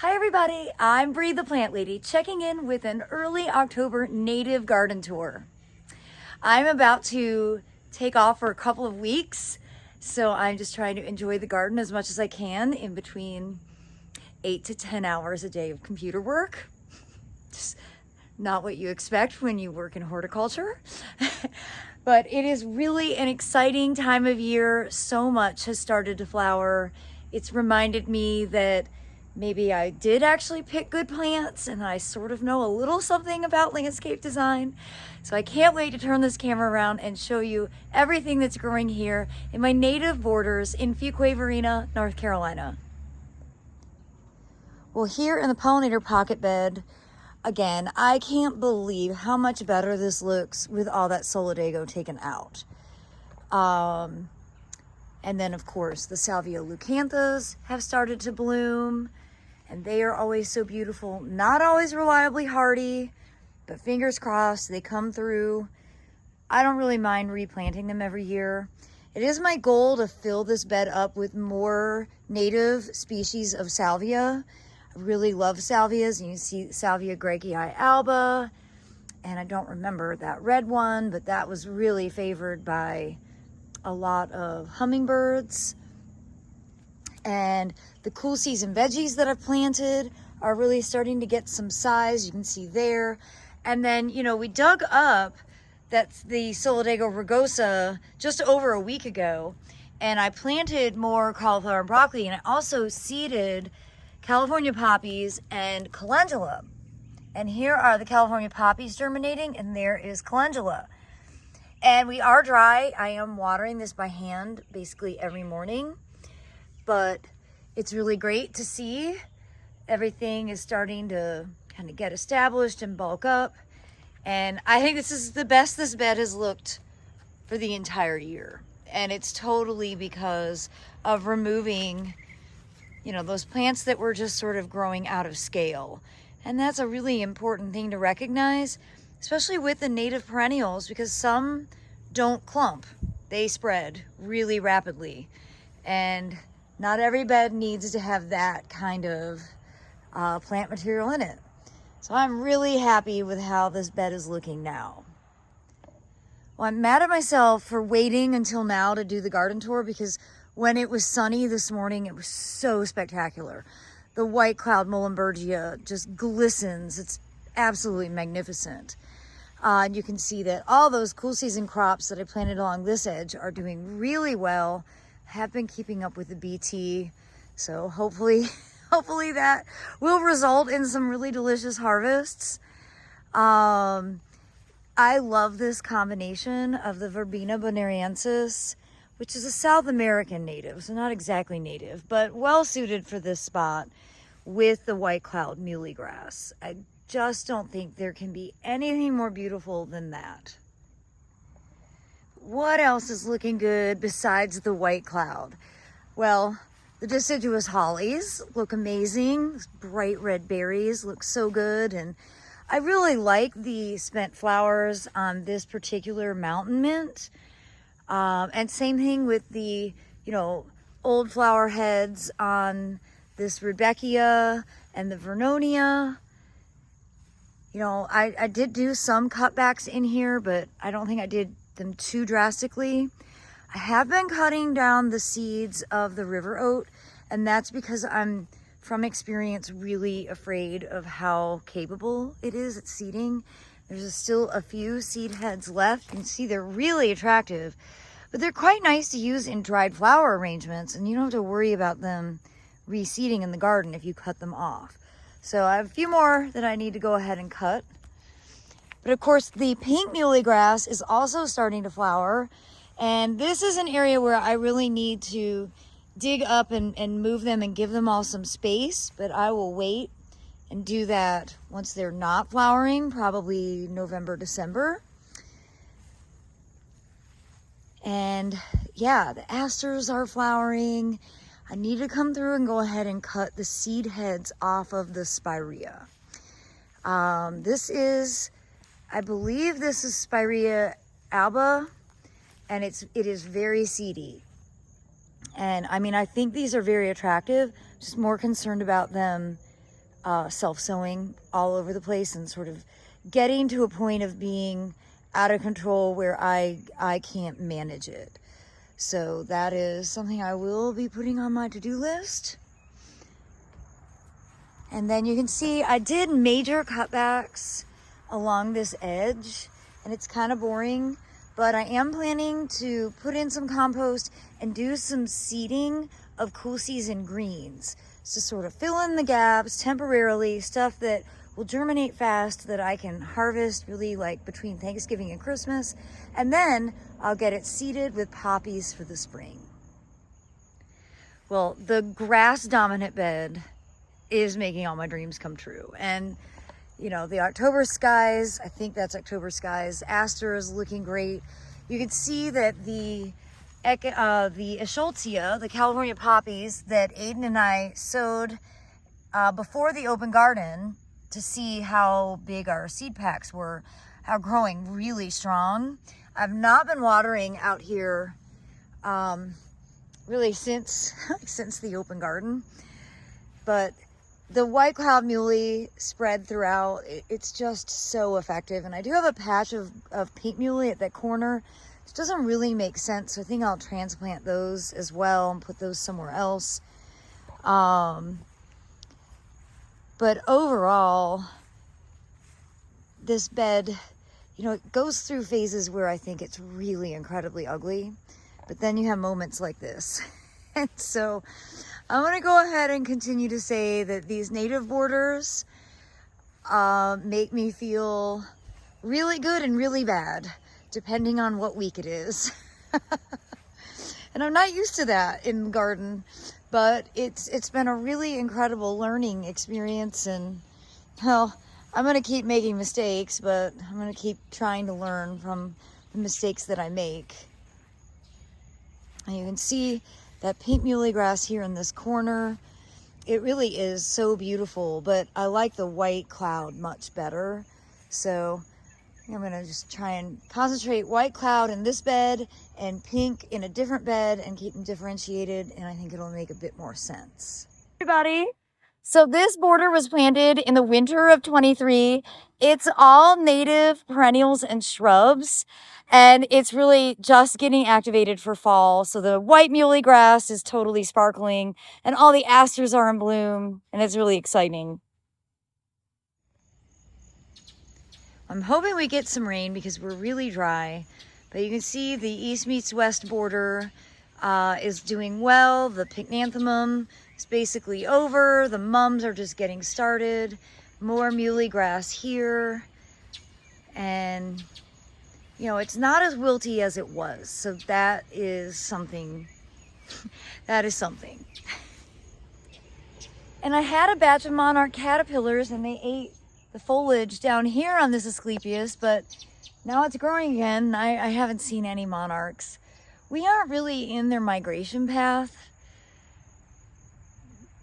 Hi everybody, I'm Bree the Plant Lady, checking in with an early October native garden tour. I'm about to take off for a couple of weeks, so I'm just trying to enjoy the garden as much as I can in between 8 to 10 hours a day of computer work. Just not what you expect when you work in horticulture. But it is really an exciting time of year. So much has started to flower. It's reminded me that maybe I did actually pick good plants and I sort of know a little something about landscape design. So I can't wait to turn this camera around and show you everything that's growing here in my native borders in Fuquay-Varina, North Carolina. Well, here in the pollinator pocket bed, again, I can't believe how much better this looks with all that solidago taken out. And then, of course, the salvia leucanthas have started to bloom, and they are always so beautiful. Not always reliably hardy, but fingers crossed they come through. I don't really mind replanting them every year. It is my goal to fill this bed up with more native species of salvia. I really love salvias. You can see Salvia greggii alba, and I don't remember that red one, but that was really favored by a lot of hummingbirds. And the cool season veggies that I've planted are really starting to get some size. You can see there. And then, you know, we dug up that's the Solidago rugosa just over a week ago, and I planted more cauliflower and broccoli, and I also seeded California poppies and calendula. And here are the California poppies germinating, and there is calendula. And we are dry. I am watering this by hand basically every morning, but it's really great to see everything is starting to kind of get established and bulk up. And I think this is the best this bed has looked for the entire year. And it's totally because of removing, you know, those plants that were just sort of growing out of scale. And that's a really important thing to recognize, especially with the native perennials, because some don't clump. They spread really rapidly. And not every bed needs to have that kind of plant material in it. So I'm really happy with how this bed is looking now. Well, I'm mad at myself for waiting until now to do the garden tour, because when it was sunny this morning, it was so spectacular. The white cloud Muhlenbergia just glistens. It's absolutely magnificent. And you can see that all those cool season crops that I planted along this edge are doing really well. I have been keeping up with the BT, so hopefully that will result in some really delicious harvests. I love this combination of the Verbena bonariensis, which is a South American native, so not exactly native, but well suited for this spot, with the white cloud muhly grass. I just don't think there can be anything more beautiful than that. What else is looking good besides the white cloud? Well, the deciduous hollies look amazing. Bright red berries look so good. And I really like the spent flowers on this particular mountain mint. And same thing with the, you know, old flower heads on this Rudbeckia and the Vernonia. You know, I did do some cutbacks in here, but I don't think I did them too drastically. I have been cutting down the seeds of the river oat, and that's because I'm, from experience, really afraid of how capable it is at seeding. There's still a few seed heads left. You can see they're really attractive, but they're quite nice to use in dried flower arrangements, and you don't have to worry about them reseeding in the garden if you cut them off. So I have a few more that I need to go ahead and cut. But of course, the pink muhly grass is also starting to flower. And this is an area where I really need to dig up and move them and give them all some space. But I will wait and do that once they're not flowering, probably November, December. And yeah, the asters are flowering. I need to come through and go ahead and cut the seed heads off of the spirea. This is, I believe this is Spirea alba, and it is very seedy. And I mean, I think these are very attractive, just more concerned about them self-sowing all over the place and sort of getting to a point of being out of control where I can't manage it. So that is something I will be putting on my to-do list. And then you can see I did major cutbacks along this edge, and it's kind of boring, but I am planning to put in some compost and do some seeding of cool season greens to sort of fill in the gaps temporarily, stuff that will germinate fast that I can harvest really like between Thanksgiving and Christmas, and then I'll get it seeded with poppies for the spring. Well, the grass dominant bed is making all my dreams come true. And you know, the October skies, I think that's October skies, aster is looking great. You can see that the Eschscholzia, the California poppies that Aiden and I sowed before the open garden to see how big our seed packs were, are growing really strong. I've not been watering out here really since the open garden, but the white cloud muhly spread throughout. It's just so effective. And I do have a patch of pink muhly at that corner. It doesn't really make sense, so I think I'll transplant those as well and put those somewhere else. But overall, this bed, you know, it goes through phases where I think it's really incredibly ugly, but then you have moments like this. And so I'm going to go ahead and continue to say that these native borders make me feel really good and really bad, depending on what week it is. And I'm not used to that in the garden, but it's been a really incredible learning experience. And well, I'm going to keep making mistakes, but I'm going to keep trying to learn from the mistakes that I make. And you can see that pink muhly grass here in this corner. It really is so beautiful, but I like the white cloud much better. So I'm gonna just try and concentrate white cloud in this bed and pink in a different bed and keep them differentiated, and I think it'll make a bit more sense. Everybody, so this border was planted in the winter of 23. It's all native perennials and shrubs, and it's really just getting activated for fall. So the white muhly grass is totally sparkling, and all the asters are in bloom, and it's really exciting. I'm hoping we get some rain because we're really dry, but you can see the east meets west border is doing well. The pycnanthemum is basically over. The mums are just getting started. More muhly grass here. And, you know, it's not as wilty as it was. So that is something. That is something. And I had a batch of monarch caterpillars and they ate the foliage down here on this Asclepias, but now it's growing again. I haven't seen any monarchs. We aren't really in their migration path,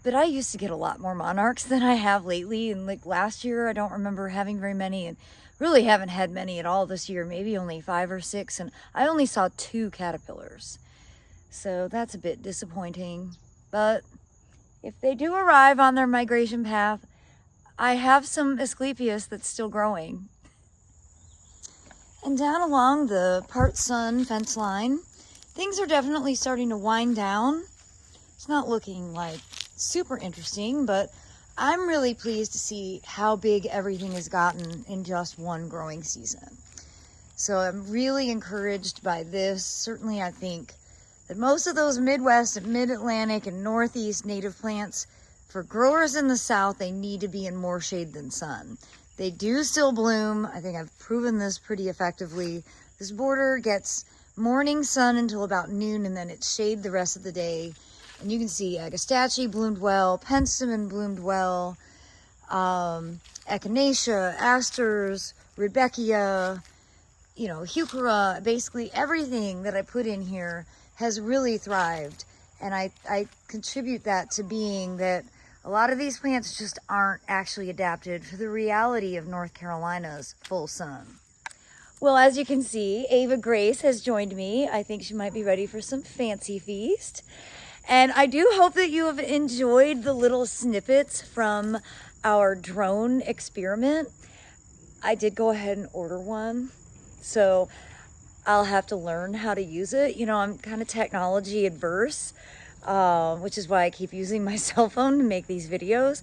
but I used to get a lot more monarchs than I have lately. And like last year, I don't remember having very many, and really haven't had many at all this year, maybe only 5 or 6. And I only saw 2 caterpillars. So that's a bit disappointing. But if they do arrive on their migration path, I have some Asclepias that's still growing. And down along the part sun fence line, things are definitely starting to wind down. It's not looking like super interesting, but I'm really pleased to see how big everything has gotten in just one growing season. So I'm really encouraged by this. Certainly I think that most of those Midwest and Mid-Atlantic and Northeast native plants, for growers in the South, they need to be in more shade than sun. They do still bloom. I think I've proven this pretty effectively. This border gets morning sun until about noon, and then it's shade the rest of the day. And you can see Agastache bloomed well, penstemon bloomed well, echinacea, asters, rudbeckia, you know, heuchera, basically everything that I put in here has really thrived. And I contribute that to being that a lot of these plants just aren't actually adapted for the reality of North Carolina's full sun. Well, as you can see, Ava Grace has joined me. I think she might be ready for some fancy feast. And I do hope that you have enjoyed the little snippets from our drone experiment. I did go ahead and order one, so I'll have to learn how to use it. You know, I'm kind of technology adverse, which is why I keep using my cell phone to make these videos.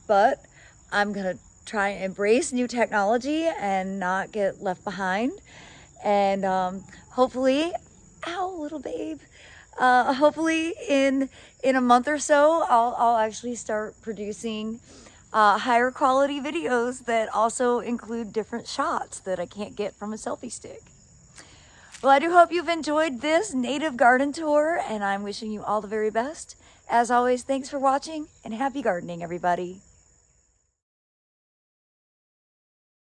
But I'm gonna try and embrace new technology and not get left behind. And hopefully, ow, little babe. Hopefully in a month or so, I'll actually start producing higher quality videos that also include different shots that I can't get from a selfie stick. Well, I do hope you've enjoyed this native garden tour, and I'm wishing you all the very best. As always, thanks for watching, and happy gardening, everybody.